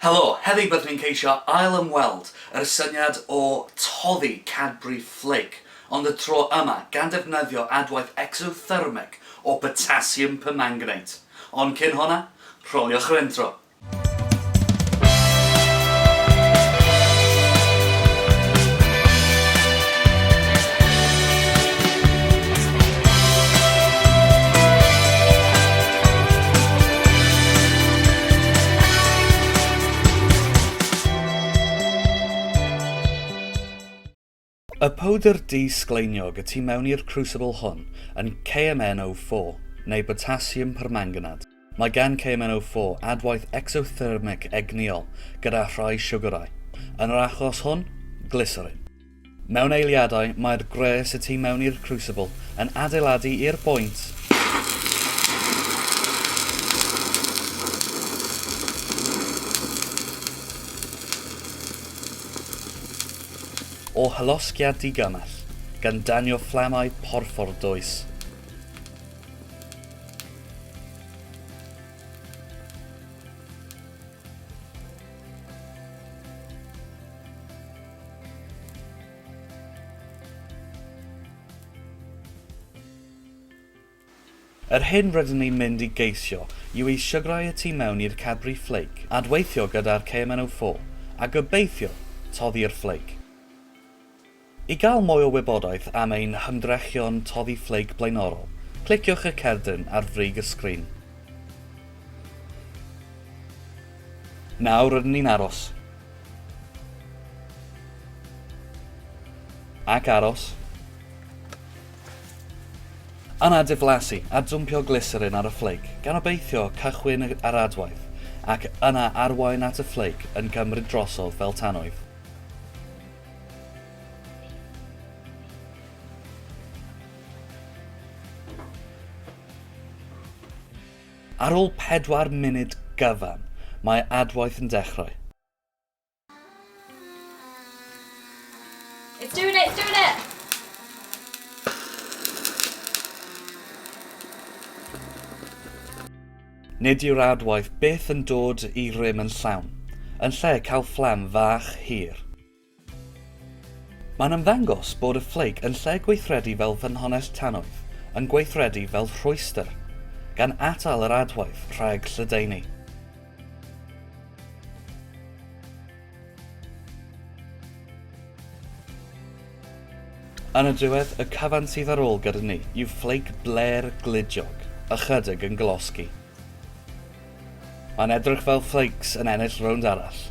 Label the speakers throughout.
Speaker 1: Helo, heddi byddwn ni'n ceisio ail ymweld yr syniad o toddi Cadbury Flake, ond y tro yma gan defnyddio adwaith ecsothermig o Potasiwm permanganad. Ond cyn hwnna, rholiwch yr intro. Y powdr di-sgleiniog y tu mewn i'r crucible hwn yn KMNO4 neu Potasiwm permanganad. Mae gan KMNO4 adwaith ecsothermig egniol gyda rhai siwgyrau. Yn yr achos hwn, Glyserin. Mewn eiliadau, mae'r gres y tu mewn i'r crucible yn adeiladu i'r bwynt o hylosgiad digymell, gan danio fflamau borffor dwys. Yr hyn rydym ni'n mynd i geisio yw i siwgrau y tu mewn i'r Cadbury Flake, adweithio gyda'r KMNO4 a gobeithio toddi'r Flake. I gael mwy o wybodaeth am ein hymdrechion toddi Flake blaenorol, cliciwch y cerdyn ar frig y sgrin. Nawr rydym ni'n aros. Ac aros. Yna diflasu a dwmpio glyserin ar y Flake, gan obeithio cychwyn ar adwaith, ac yna arwain at y Flake yn cymryd drosodd fel tanwydd. Ar ôl 4 munud gyfan, mae adwaith yn dechrau.
Speaker 2: It's doing it, it's doing it!
Speaker 1: Nid yw'r adwaith beth yn dod i rym yn llawn, yn lle cael fflam fach hir. Mae'n ymddangos bod y Flake yn lle gweithredu fel ffynhonnell tanwydd, yn gweithredu fel rhwyster, gan atal yr adwaith rhag lledaenu. Yn y diwedd, y cyfan sydd ar ôl gyda ni yw Flake bler glidiog, ychydig yn glosgi. Mae'n edrych fel flakes yn ennill rownd arall.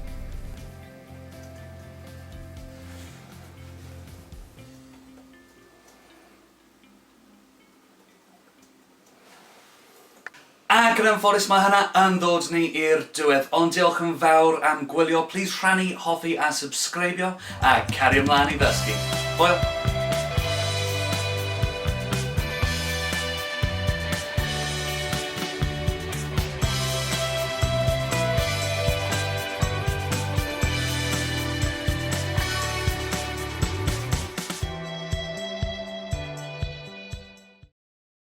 Speaker 1: Ac yn anffodus mae hynna yn ddod ni i'r diwedd, ond diolch yn fawr am gwylio. Please rhannu, hoffi a subscribio a cario ymlaen i ddysgu. Hwyl!